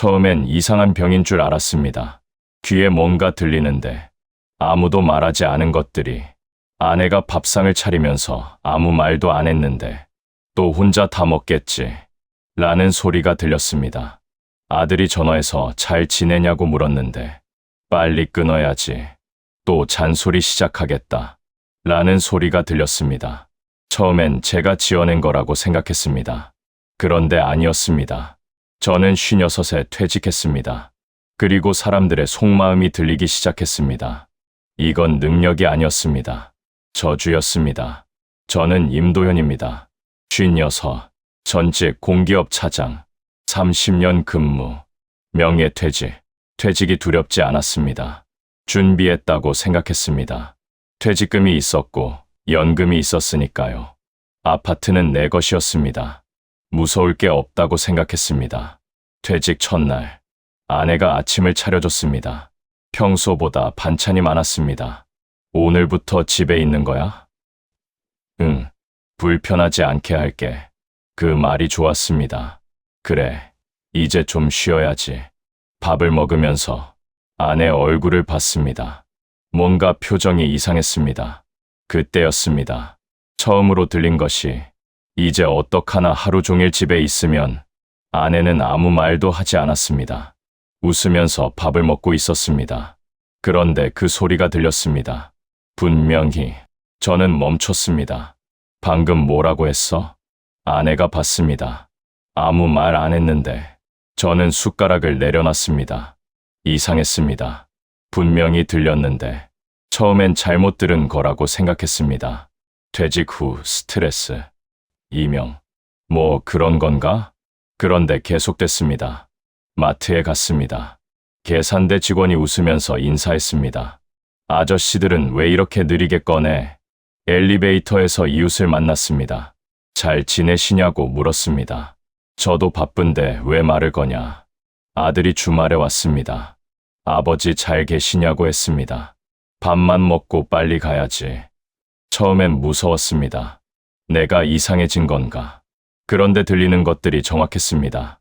처음엔 이상한 병인 줄 알았습니다. 귀에 뭔가 들리는데 아무도 말하지 않은 것들이, 아내가 밥상을 차리면서 아무 말도 안 했는데 또 혼자 다 먹겠지 라는 소리가 들렸습니다. 아들이 전화해서 잘 지내냐고 물었는데 빨리 끊어야지, 또 잔소리 시작하겠다 라는 소리가 들렸습니다. 처음엔 제가 지어낸 거라고 생각했습니다. 그런데 아니었습니다. 저는 56에 퇴직했습니다. 그리고 사람들의 속마음이 들리기 시작했습니다. 이건 능력이 아니었습니다. 저주였습니다. 저는 임도현입니다. 56, 전직 공기업 차장, 30년 근무, 명예퇴직. 퇴직이 두렵지 않았습니다. 준비했다고 생각했습니다. 퇴직금이 있었고 연금이 있었으니까요. 아파트는 내 것이었습니다. 무서울 게 없다고 생각했습니다. 퇴직 첫날, 아내가 아침을 차려줬습니다. 평소보다 반찬이 많았습니다. 오늘부터 집에 있는 거야? 응, 불편하지 않게 할게. 그 말이 좋았습니다. 그래, 이제 좀 쉬어야지. 밥을 먹으면서 아내 얼굴을 봤습니다. 뭔가 표정이 이상했습니다. 그때였습니다. 처음으로 들린 것이, 이제 어떡하나 하루 종일 집에 있으면. 아내는 아무 말도 하지 않았습니다. 웃으면서 밥을 먹고 있었습니다. 그런데 그 소리가 들렸습니다. 분명히. 저는 멈췄습니다. 방금 뭐라고 했어? 아내가 봤습니다. 아무 말 안 했는데 저는 숟가락을 내려놨습니다. 이상했습니다. 분명히 들렸는데 처음엔 잘못 들은 거라고 생각했습니다. 퇴직 후 스트레스, 이명, 뭐 그런 건가? 그런데 계속됐습니다. 마트에 갔습니다. 계산대 직원이 웃으면서 인사했습니다. 아저씨들은 왜 이렇게 느리게 꺼내? 엘리베이터에서 이웃을 만났습니다. 잘 지내시냐고 물었습니다. 저도 바쁜데 왜 말을 거냐? 아들이 주말에 왔습니다. 아버지 잘 계시냐고 했습니다. 밥만 먹고 빨리 가야지. 처음엔 무서웠습니다. 내가 이상해진 건가? 그런데 들리는 것들이 정확했습니다.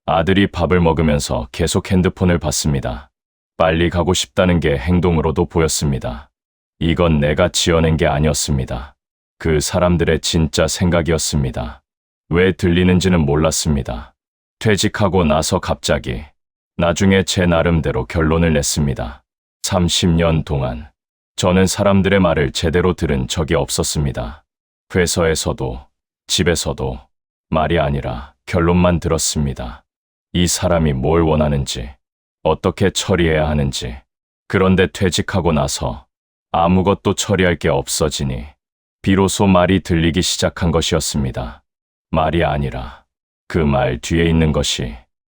아들이 밥을 먹으면서 계속 핸드폰을 봤습니다. 빨리 가고 싶다는 게 행동으로도 보였습니다. 이건 내가 지어낸 게 아니었습니다. 그 사람들의 진짜 생각이었습니다. 왜 들리는지는 몰랐습니다. 퇴직하고 나서 갑자기, 나중에 제 나름대로 결론을 냈습니다. 30년 동안 저는 사람들의 말을 제대로 들은 적이 없었습니다. 회사에서도 집에서도 말이 아니라 결론만 들었습니다. 이 사람이 뭘 원하는지, 어떻게 처리해야 하는지. 그런데 퇴직하고 나서 아무것도 처리할 게 없어지니 비로소 말이 들리기 시작한 것이었습니다. 말이 아니라 그 말 뒤에 있는 것이.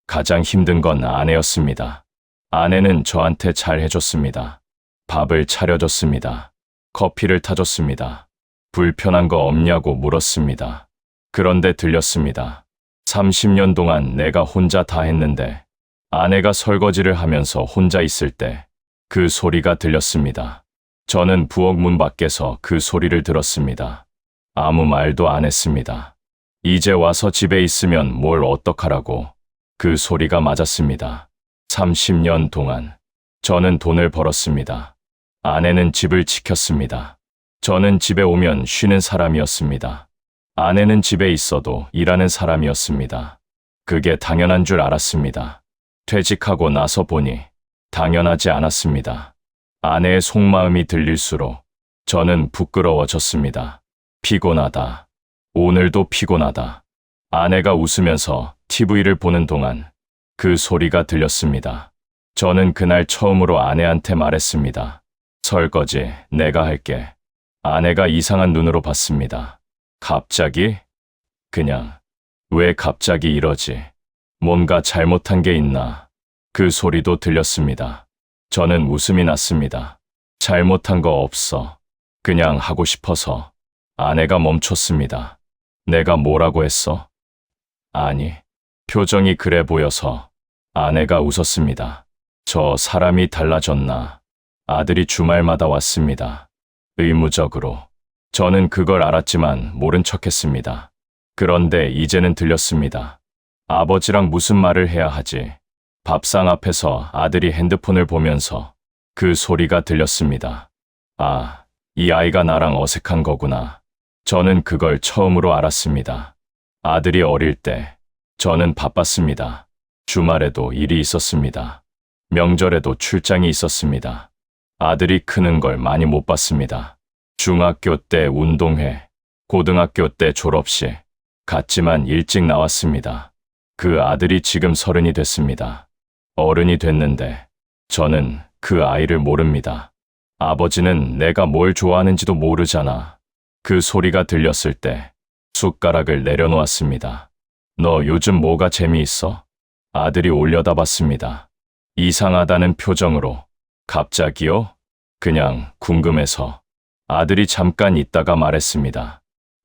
가장 힘든 건 아내였습니다. 아내는 저한테 잘 해줬습니다. 밥을 차려줬습니다. 커피를 타줬습니다. 불편한 거 없냐고 물었습니다. 그런데 들렸습니다. 30년 동안 내가 혼자 다 했는데 아내가 설거지를 하면서 혼자 있을 때 그 소리가 들렸습니다. 저는 부엌 문 밖에서 그 소리를 들었습니다. 아무 말도 안 했습니다. 이제 와서 집에 있으면 뭘 어떡하라고. 그 소리가 맞았습니다. 30년 동안 저는 돈을 벌었습니다. 아내는 집을 지켰습니다. 저는 집에 오면 쉬는 사람이었습니다. 아내는 집에 있어도 일하는 사람이었습니다. 그게 당연한 줄 알았습니다. 퇴직하고 나서 보니 당연하지 않았습니다. 아내의 속마음이 들릴수록 저는 부끄러워졌습니다. 피곤하다. 오늘도 피곤하다. 아내가 웃으면서 TV를 보는 동안 그 소리가 들렸습니다. 저는 그날 처음으로 아내한테 말했습니다. 설거지 내가 할게. 아내가 이상한 눈으로 봤습니다. 갑자기? 그냥. 왜 갑자기 이러지? 뭔가 잘못한 게 있나? 그 소리도 들렸습니다. 저는 웃음이 났습니다. 잘못한 거 없어. 그냥 하고 싶어서. 아내가 멈췄습니다. 내가 뭐라고 했어? 아니, 표정이 그래 보여서. 아내가 웃었습니다. 저 사람이 달라졌나? 아들이 주말마다 왔습니다. 의무적으로. 저는 그걸 알았지만 모른 척했습니다. 그런데 이제는 들렸습니다. 아버지랑 무슨 말을 해야 하지? 밥상 앞에서 아들이 핸드폰을 보면서 그 소리가 들렸습니다. 아, 이 아이가 나랑 어색한 거구나. 저는 그걸 처음으로 알았습니다. 아들이 어릴 때 저는 바빴습니다. 주말에도 일이 있었습니다. 명절에도 출장이 있었습니다. 아들이 크는 걸 많이 못 봤습니다. 중학교 때 운동회, 고등학교 때 졸업식, 갔지만 일찍 나왔습니다. 그 아들이 지금 30이 됐습니다. 어른이 됐는데 저는 그 아이를 모릅니다. 아버지는 내가 뭘 좋아하는지도 모르잖아. 그 소리가 들렸을 때 숟가락을 내려놓았습니다. 너 요즘 뭐가 재미있어? 아들이 올려다봤습니다. 이상하다는 표정으로. 갑자기요? 그냥 궁금해서. 아들이 잠깐 있다가 말했습니다.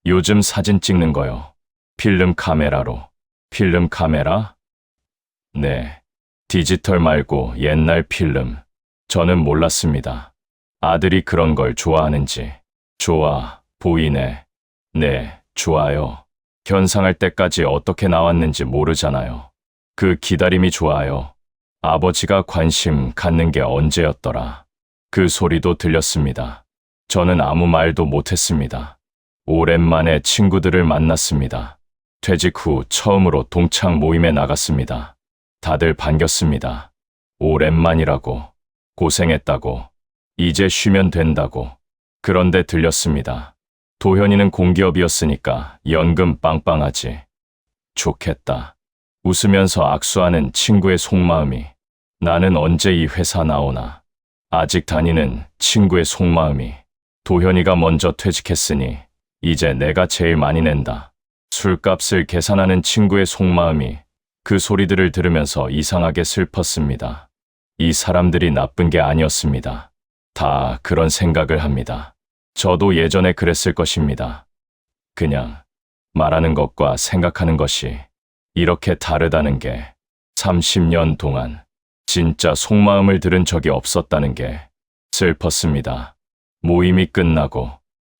요즘 사진 찍는 거요. 필름 카메라로. 필름 카메라? 네. 디지털 말고 옛날 필름. 저는 몰랐습니다. 아들이 그런 걸 좋아하는지. 좋아, 보이네. 네, 좋아요. 현상할 때까지 어떻게 나왔는지 모르잖아요. 그 기다림이 좋아요. 아버지가 관심 갖는 게 언제였더라. 그 소리도 들렸습니다. 저는 아무 말도 못했습니다. 오랜만에 친구들을 만났습니다. 퇴직 후 처음으로 동창 모임에 나갔습니다. 다들 반겼습니다. 오랜만이라고, 고생했다고, 이제 쉬면 된다고. 그런데 들렸습니다. 도현이는 공기업이었으니까 연금 빵빵하지. 좋겠다. 웃으면서 악수하는 친구의 속마음이. 나는 언제 이 회사 나오나. 아직 다니는 친구의 속마음이. 도현이가 먼저 퇴직했으니 이제 내가 제일 많이 낸다. 술값을 계산하는 친구의 속마음이. 그 소리들을 들으면서 이상하게 슬펐습니다. 이 사람들이 나쁜 게 아니었습니다. 다 그런 생각을 합니다. 저도 예전에 그랬을 것입니다. 그냥 말하는 것과 생각하는 것이 이렇게 다르다는 게 30년 동안 진짜 속마음을 들은 적이 없었다는 게 슬펐습니다. 모임이 끝나고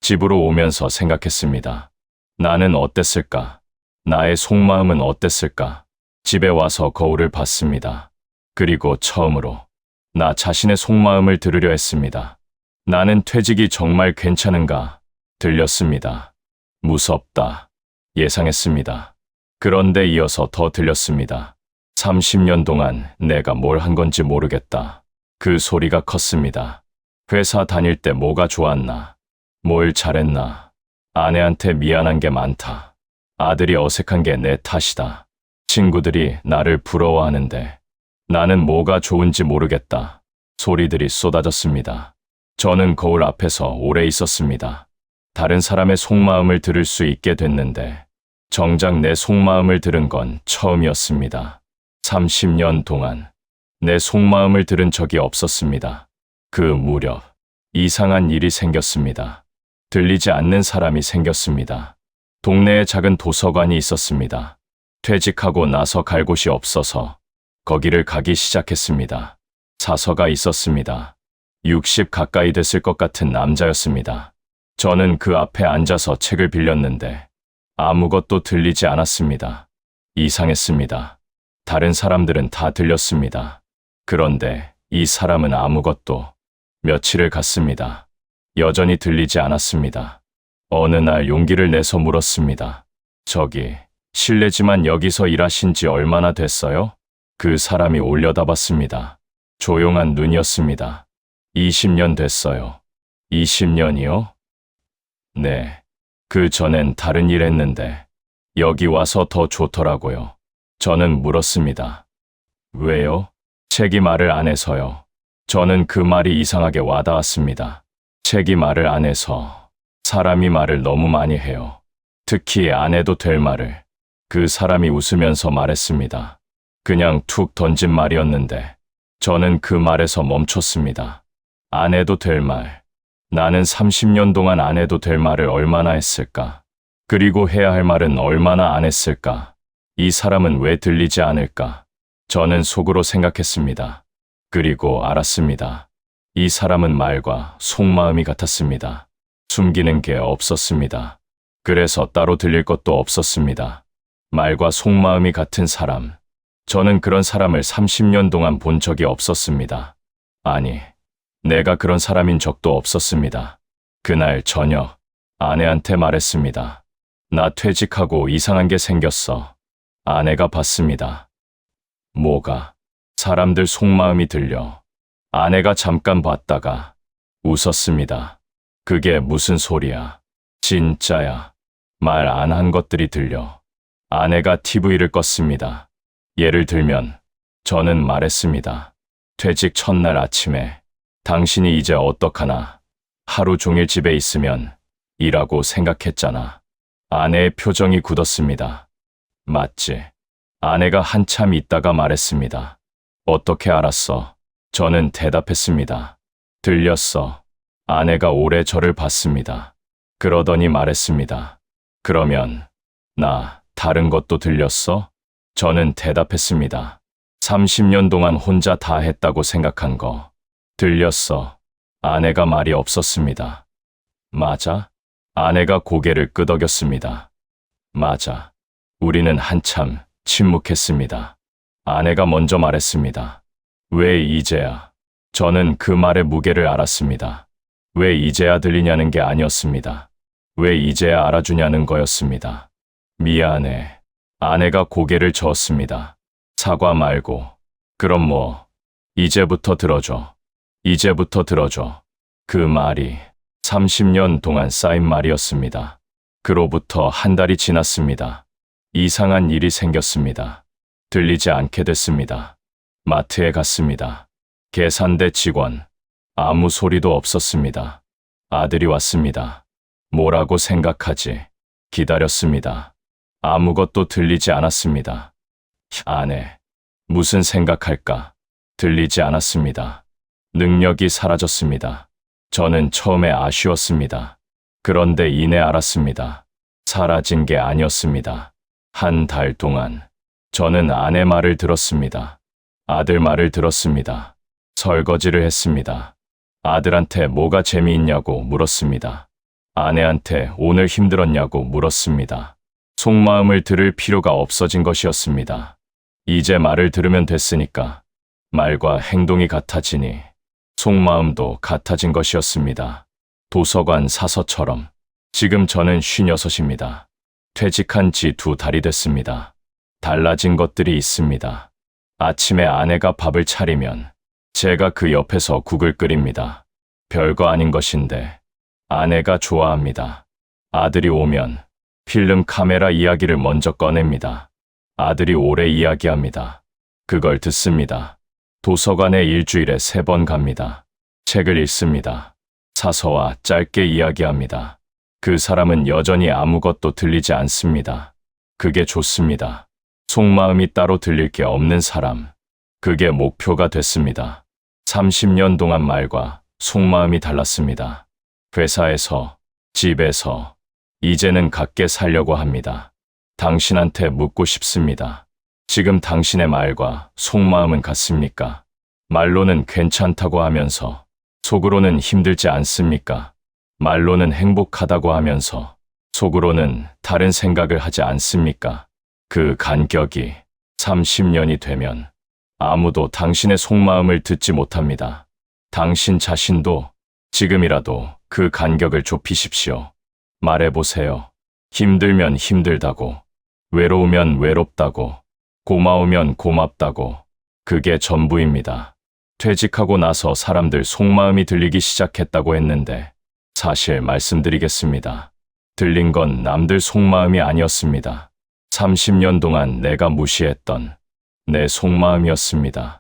집으로 오면서 생각했습니다. 나는 어땠을까? 나의 속마음은 어땠을까? 집에 와서 거울을 봤습니다. 그리고 처음으로 나 자신의 속마음을 들으려 했습니다. 나는 퇴직이 정말 괜찮은가? 들렸습니다. 무섭다. 예상했습니다. 그런데 이어서 더 들렸습니다. 30년 동안 내가 뭘 한 건지 모르겠다. 그 소리가 컸습니다. 회사 다닐 때 뭐가 좋았나? 뭘 잘했나? 아내한테 미안한 게 많다. 아들이 어색한 게 내 탓이다. 친구들이 나를 부러워하는데 나는 뭐가 좋은지 모르겠다. 소리들이 쏟아졌습니다. 저는 거울 앞에서 오래 있었습니다. 다른 사람의 속마음을 들을 수 있게 됐는데 정작 내 속마음을 들은 건 처음이었습니다. 30년 동안 내 속마음을 들은 적이 없었습니다. 그 무렵 이상한 일이 생겼습니다. 들리지 않는 사람이 생겼습니다. 동네에 작은 도서관이 있었습니다. 퇴직하고 나서 갈 곳이 없어서 거기를 가기 시작했습니다. 사서가 있었습니다. 60 가까이 됐을 것 같은 남자였습니다. 저는 그 앞에 앉아서 책을 빌렸는데 아무것도 들리지 않았습니다. 이상했습니다. 다른 사람들은 다 들렸습니다. 그런데 이 사람은 아무것도. 며칠을 갔습니다. 여전히 들리지 않았습니다. 어느 날 용기를 내서 물었습니다. 저기, 실례지만 여기서 일하신 지 얼마나 됐어요? 그 사람이 올려다봤습니다. 조용한 눈이었습니다. 20년 됐어요. 20년이요? 네. 그 전엔 다른 일 했는데 여기 와서 더 좋더라고요. 저는 물었습니다. 왜요? 책이 말을 안 해서요. 저는 그 말이 이상하게 와닿았습니다. 책이 말을 안 해서 사람이 말을 너무 많이 해요. 특히 안 해도 될 말을. 그 사람이 웃으면서 말했습니다. 그냥 툭 던진 말이었는데 저는 그 말에서 멈췄습니다. 안 해도 될 말. 나는 30년 동안 안 해도 될 말을 얼마나 했을까? 그리고 해야 할 말은 얼마나 안 했을까? 이 사람은 왜 들리지 않을까? 저는 속으로 생각했습니다. 그리고 알았습니다. 이 사람은 말과 속마음이 같았습니다. 숨기는 게 없었습니다. 그래서 따로 들릴 것도 없었습니다. 말과 속마음이 같은 사람. 저는 그런 사람을 30년 동안 본 적이 없었습니다. 아니, 내가 그런 사람인 적도 없었습니다. 그날 저녁 아내한테 말했습니다. 나 퇴직하고 이상한 게 생겼어. 아내가 봤습니다. 뭐가? 사람들 속마음이 들려. 아내가 잠깐 봤다가 웃었습니다. 그게 무슨 소리야? 진짜야. 말 안 한 것들이 들려. 아내가 TV를 껐습니다. 예를 들면 저는 말했습니다. 퇴직 첫날 아침에 당신이 이제 어떡하나? 하루 종일 집에 있으면 이라고 생각했잖아. 아내의 표정이 굳었습니다. 맞지? 아내가 한참 있다가 말했습니다. 어떻게 알았어? 저는 대답했습니다. 들렸어. 아내가 오래 저를 봤습니다. 그러더니 말했습니다. 그러면 나 다른 것도 들렸어? 저는 대답했습니다. 30년 동안 혼자 다 했다고 생각한 거. 들렸어. 아내가 말이 없었습니다. 맞아? 아내가 고개를 끄덕였습니다. 맞아. 우리는 한참 침묵했습니다. 아내가 먼저 말했습니다. 왜 이제야? 저는 그 말의 무게를 알았습니다. 왜 이제야 들리냐는 게 아니었습니다. 왜 이제야 알아주냐는 거였습니다. 미안해. 아내가 고개를 저었습니다. 사과 말고. 그럼 뭐, 이제부터 들어줘. 이제부터 들어줘. 그 말이 30년 동안 쌓인 말이었습니다. 그로부터 한 달이 지났습니다. 이상한 일이 생겼습니다. 들리지 않게 됐습니다. 마트에 갔습니다. 계산대 직원. 아무 소리도 없었습니다. 아들이 왔습니다. 뭐라고 생각하지? 기다렸습니다. 아무것도 들리지 않았습니다. 아내. 무슨 생각할까? 들리지 않았습니다. 능력이 사라졌습니다. 저는 처음에 아쉬웠습니다. 그런데 이내 알았습니다. 사라진 게 아니었습니다. 한 달 동안 저는 아내 말을 들었습니다. 아들 말을 들었습니다. 설거지를 했습니다. 아들한테 뭐가 재미있냐고 물었습니다. 아내한테 오늘 힘들었냐고 물었습니다. 속마음을 들을 필요가 없어진 것이었습니다. 이제 말을 들으면 됐으니까 말과 행동이 같아지니 속마음도 같아진 것이었습니다. 도서관 사서처럼 지금 저는 56입니다. 퇴직한 지 2달이 됐습니다. 달라진 것들이 있습니다. 아침에 아내가 밥을 차리면 제가 그 옆에서 국을 끓입니다. 별거 아닌 것인데 아내가 좋아합니다. 아들이 오면 필름 카메라 이야기를 먼저 꺼냅니다. 아들이 오래 이야기합니다. 그걸 듣습니다. 도서관에 일주일에 3번 갑니다. 책을 읽습니다. 사서와 짧게 이야기합니다. 그 사람은 여전히 아무것도 들리지 않습니다. 그게 좋습니다. 속마음이 따로 들릴 게 없는 사람. 그게 목표가 됐습니다. 30년 동안 말과 속마음이 달랐습니다. 회사에서, 집에서, 이제는 같게 살려고 합니다. 당신한테 묻고 싶습니다. 지금 당신의 말과 속마음은 같습니까? 말로는 괜찮다고 하면서 속으로는 힘들지 않습니까? 말로는 행복하다고 하면서 속으로는 다른 생각을 하지 않습니까? 그 간격이 30년이 되면 아무도 당신의 속마음을 듣지 못합니다. 당신 자신도 지금이라도 그 간격을 좁히십시오. 말해보세요. 힘들면 힘들다고, 외로우면 외롭다고, 고마우면 고맙다고. 그게 전부입니다. 퇴직하고 나서 사람들 속마음이 들리기 시작했다고 했는데 사실 말씀드리겠습니다. 들린 건 남들 속마음이 아니었습니다. 30년 동안 내가 무시했던 내 속마음이었습니다.